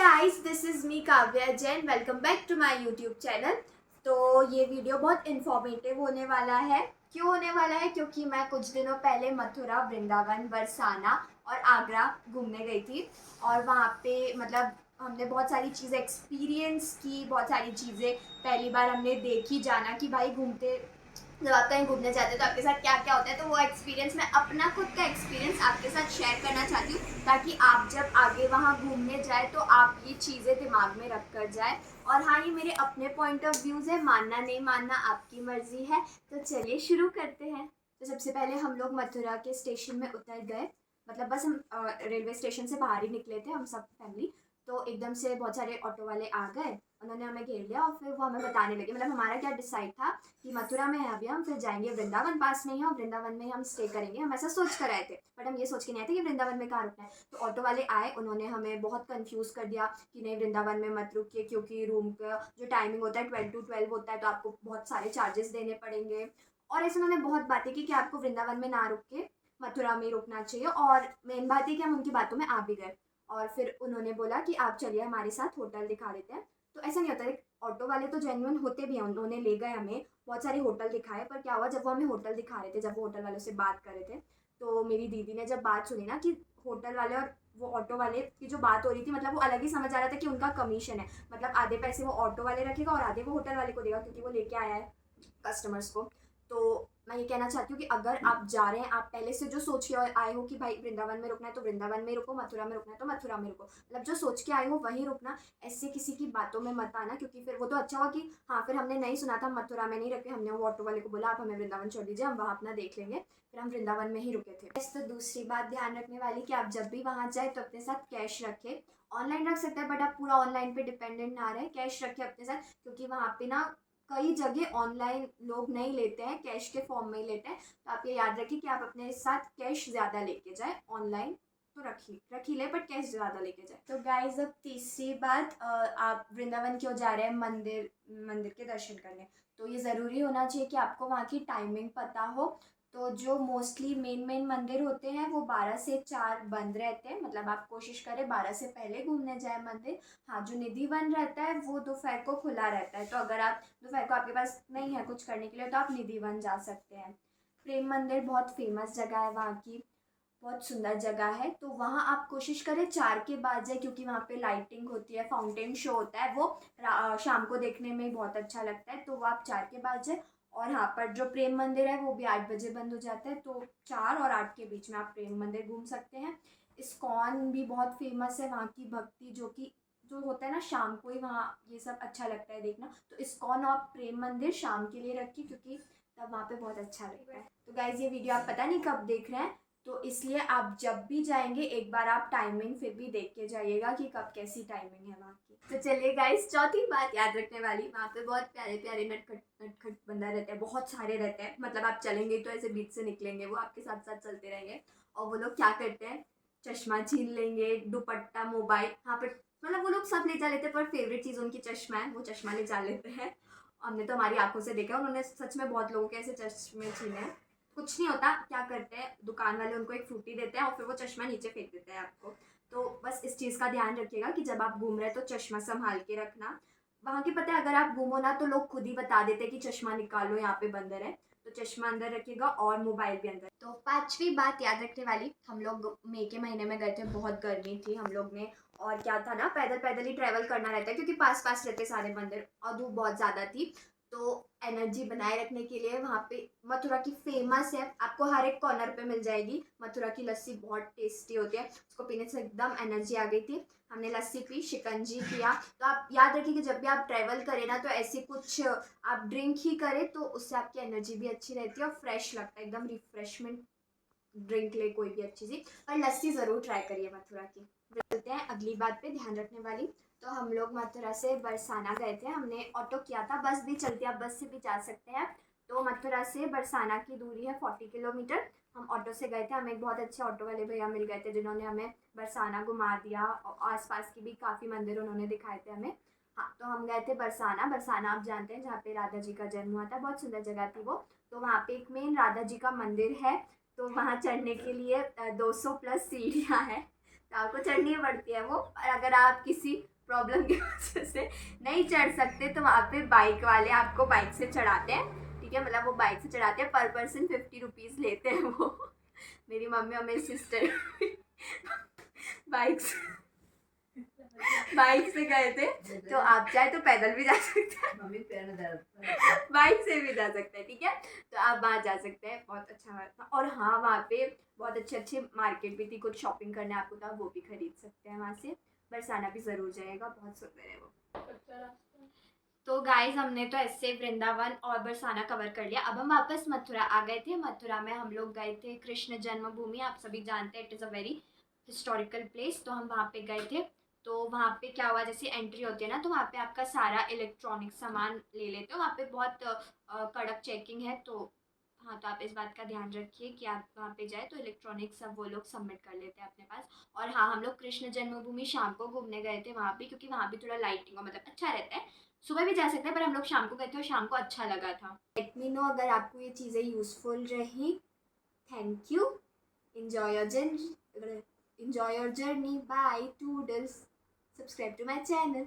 Guys, this is me Kavya Jain. Welcome back to my YouTube channel. तो ये video बहुत informative होने वाला है। क्यों होने वाला है? क्योंकि मैं कुछ दिनों पहले मथुरा, वृंदावन, बरसाना और आगरा घूमने गई थी। और वहाँ पे मतलब हमने बहुत सारी चीज़ें एक्सपीरियंस की, बहुत सारी चीज़ें पहली बार हमने देखी, जाना कि भाई घूमते जब आप कहीं घूमने जाते हैं तो आपके साथ क्या क्या होता है। तो वो एक्सपीरियंस, मैं अपना खुद का एक्सपीरियंस आपके साथ शेयर करना चाहती हूँ, ताकि आप जब आगे वहाँ घूमने जाए तो आप ये चीज़ें दिमाग में रख कर जाए। और हाँ, ये मेरे अपने पॉइंट ऑफ व्यूज़ है, मानना नहीं मानना आपकी मर्जी है। तो चलिए शुरू करते हैं। तो सबसे पहले हम लोग मथुरा के स्टेशन में उतर गए। मतलब बस हम रेलवे स्टेशन से बाहर ही निकले थे, हम सब फैमिली। तो एकदम से बहुत सारे ऑटो वाले आ गए, उन्होंने हमें घेर लिया और फिर वो हमें बताने लगे। मतलब हमारा क्या डिसाइड था कि मथुरा में है अभी, हम फिर जाएंगे वृंदावन, पास में ही है, और वृंदावन में हम स्टे करेंगे। हम ऐसा सोच कर आए थे, बट हम ये सोच के नहीं आए थे कि वृंदावन में कहाँ रुकना है। तो ऑटो वाले आए, उन्होंने हमें बहुत कंफ्यूज कर दिया कि नहीं, वृंदावन में मत रुकिए, क्योंकि रूम का जो टाइमिंग होता है 12 to 12 होता है, तो आपको बहुत सारे चार्जेस देने पड़ेंगे। और ऐसे उन्होंने बहुत बातें की कि आपको वृंदावन में ना रुक के मथुरा में रुकना चाहिए। और मेन बात है कि हम उनकी बातों में आ भी गए। और फिर उन्होंने बोला कि आप चलिए हमारे साथ, होटल दिखा देते हैं। तो ऐसा नहीं होता है, ऑटो वाले तो जेन्युइन होते भी हैं, उन्होंने ले गए हमें, बहुत सारे होटल दिखाए। पर क्या हुआ, जब वो हमें होटल दिखा रहे थे, जब वो होटल वालों से बात कर रहे थे, तो मेरी दीदी ने जब बात सुनी ना कि होटल वाले और वो ऑटो वाले की जो बात हो रही थी, मतलब वो अलग ही समझ आ रहा था कि उनका कमीशन है। मतलब आधे पैसे वो ऑटो वाले रखेगा और आधे वो होटल वाले को देगा, क्योंकि वो लेके आया है कस्टमर्स को। तो मैं ये कहना चाहती हूँ कि अगर आप जा रहे हैं, आप पहले से जो सोच के आए हो कि भाई वृंदावन में रुकना है तो वृंदावन में रुको, मथुरा में रुकना है तो मथुरा में रुको, मतलब जो सोच के आए हो वहीं रुकना। ऐसे किसी की बातों में मत आना, क्योंकि फिर वो तो अच्छा हुआ कि हाँ, फिर हमने नहीं सुना था, मथुरा में नहीं रखे, हमने वो ऑटो वाले को बोला आप हमें वृंदावन छोड़ दीजिए, हम वहाँ अपना देख लेंगे। फिर हम वृंदावन में ही रुके थे। तो दूसरी बात ध्यान रखने वाली कि आप जब भी वहाँ जाए तो अपने साथ कैश रखें। ऑनलाइन रख सकते हैं, बट आप पूरा ऑनलाइन पे डिपेंडेंट ना रहे, कैश रखें अपने साथ, क्योंकि वहाँ पे ना कई जगह ऑनलाइन लोग नहीं लेते हैं, कैश के फॉर्म में ही लेते हैं। तो आप ये याद रखिए कि आप अपने साथ कैश ज़्यादा लेके जाए। ऑनलाइन तो रख ही ले, बट कैश ज़्यादा लेके जाए। तो गाइज, अब तीसरी बात, आप वृंदावन क्यों जा रहे हैं? मंदिर मंदिर के दर्शन करने। तो ये ज़रूरी होना चाहिए कि आपको वहाँ की टाइमिंग पता हो। तो जो मोस्टली मेन मंदिर होते हैं वो 12 से 4 बंद रहते हैं। मतलब आप कोशिश करें 12 से पहले घूमने जाए मंदिर। हाँ, जो निधि वन रहता है वो दोपहर को खुला रहता है। तो अगर आप दोपहर को आपके पास नहीं है कुछ करने के लिए, तो आप निधि वन जा सकते हैं। प्रेम मंदिर बहुत फेमस जगह है वहाँ की, बहुत सुंदर जगह है। तो वहाँ आप कोशिश करें 4 के बाद जाए, क्योंकि वहाँ पे लाइटिंग होती है, फाउंटेन शो होता है, वो शाम को देखने में बहुत अच्छा लगता है। तो वो आप 4 के बाद जाए। और यहाँ पर जो प्रेम मंदिर है वो भी 8 बजे बंद हो जाता है। तो 4 और 8 के बीच में आप प्रेम मंदिर घूम सकते हैं। इस्कॉन भी बहुत फेमस है, वहाँ की भक्ति जो होता है ना, शाम को ही वहाँ ये सब अच्छा लगता है देखना। तो इस्कॉन और प्रेम मंदिर शाम के लिए रखिए, क्योंकि तब वहाँ पे बहुत अच्छा लगता है। तो गाइज, ये वीडियो आप पता नहीं कब देख रहे हैं, तो इसलिए आप जब भी जाएंगे एक बार आप टाइमिंग फिर भी देख के जाइएगा कि कब कैसी टाइमिंग है वहाँ की। तो चलिए गाइस, चौथी बात याद रखने वाली, वहाँ पे बहुत प्यारे प्यारे नटखट बंदर रहते हैं, बहुत सारे रहते हैं। मतलब आप चलेंगे तो ऐसे बीच से निकलेंगे, वो आपके साथ साथ चलते रहेंगे। और वो लोग क्या करते हैं, चश्मा छीन लेंगे, दुपट्टा, मोबाइल, हाँ पर मतलब वो लोग सब ले जा लेते हैं, पर फेवरेट चीज़ उनकी चश्मा है, वो चश्मा ले जा लेते हैं। हमने तो हमारी आंखों से देखा, उन्होंने सच में बहुत लोगों के ऐसे चश्मे छीने हैं। कुछ नहीं होता, क्या करते हैं दुकान वाले, उनको एक फ्रूटी देते हैं और फिर वो चश्मा नीचे फेंक देते हैं आपको। तो बस इस चीज़ का ध्यान रखिएगा कि जब आप घूम रहे हैं तो चश्मा संभाल के रखना। वहाँ की पता है, अगर आप घूमो ना तो लोग खुद ही बता देते हैं कि चश्मा निकालो, यहाँ पे बंदर है। तो चश्मा अंदर रखिएगा और मोबाइल भी अंदर। तो पांचवी बात याद रखने वाली, हम लोग मई के महीने में गए थे, बहुत गर्मी थी हम लोग ने। और क्या था ना, पैदल पैदल ही ट्रैवल करना रहता है, क्योंकि पास पास रहते सारे मंदिर, और धूप बहुत ज़्यादा थी। तो एनर्जी बनाए रखने के लिए वहाँ पे मथुरा की फेमस है, आपको हर एक कॉर्नर पे मिल जाएगी, मथुरा की लस्सी बहुत टेस्टी होती है, उसको पीने से एकदम एनर्जी आ गई थी। हमने लस्सी पी, शिकंजी पिया। तो आप याद रखिए कि जब भी आप ट्रैवल करें ना, तो ऐसे कुछ आप ड्रिंक ही करें, तो उससे आपकी एनर्जी भी अच्छी रहती है और फ्रेश लगता है, एकदम रिफ्रेशमेंट ड्रिंक ले कोई भी अच्छी सी। और लस्सी ज़रूर ट्राई करिए मथुरा की। चलते हैं अगली बात पे ध्यान रखने वाली। तो हम लोग मथुरा से बरसाना गए थे, हमने ऑटो किया था, बस भी चलती है, आप बस से भी जा सकते हैं। तो मथुरा से बरसाना की दूरी है 40 किलोमीटर। हम ऑटो से गए थे, हमें एक बहुत अच्छे ऑटो वाले भैया मिल गए थे, जिन्होंने हमें बरसाना घुमा दिया और आसपास की भी काफ़ी मंदिर उन्होंने दिखाए थे हमें। हाँ, तो हम गए थे बरसाना। बरसाना आप जानते हैं, जहाँ पे राधा जी का जन्म हुआ था, बहुत सुंदर जगह थी वो। तो वहाँ पे एक मेन राधा जी का मंदिर है। तो वहाँ चढ़ने के लिए 200 प्लस सीढ़ियाँ हैं, तो आपको चढ़नी पड़ती है वो। और अगर आप किसी प्रॉब्लम की वजह से नहीं चढ़ सकते, तो वहाँ पे बाइक वाले आपको बाइक से चढ़ाते हैं, ठीक है, मतलब वो बाइक से चढ़ाते हैं, पर पर्सन 50 रुपीज़ लेते हैं वो। मेरी मम्मी और मेरी सिस्टर बाइक से गए थे, तो आप चाहे तो पैदल भी जा सकते हैं, मम्मी पैर में दर्द, बाइक से भी जा सकते हैं, ठीक है, तो आप वहाँ जा सकते हैं, बहुत अच्छा था। और हाँ, वहाँ पे बहुत अच्छे मार्केट भी थी, कुछ शॉपिंग करने आपको था वो भी खरीद सकते हैं वहाँ से। बरसाना भी ज़रूर जाएगा, बहुत सुंदर है वो। तो गाइज हमने तो ऐसे वृंदावन और बरसाना कवर कर लिया। अब हम वापस मथुरा आ गए थे। मथुरा में हम लोग गए थे कृष्ण जन्मभूमि, आप सभी जानते हैं it is a very historical place, तो हम वहाँ पे गए थे। तो वहाँ पे क्या हुआ, जैसे एंट्री होती है ना, तो वहाँ पे आपका सारा इलेक्ट्रॉनिक सामान ले लेते हो, वहाँ पे बहुत कड़क चेकिंग है, तो हाँ, तो आप इस बात का ध्यान रखिए कि आप वहाँ पे जाए तो इलेक्ट्रॉनिक सब वो लोग सबमिट कर लेते हैं अपने पास। और हाँ, हम लोग कृष्ण जन्मभूमि शाम को घूमने गए थे वहाँ पे, क्योंकि वहाँ भी थोड़ा लाइटिंग मतलब अच्छा रहता है। सुबह भी जा सकते हैं, पर हम लोग शाम को गए थे और शाम को अच्छा लगा था। लेट मी नो अगर आपको ये चीज़ें यूज़फुल रही। Thank you. enjoy your journey enjoy your journey. Bye, toodles. Subscribe to my channel.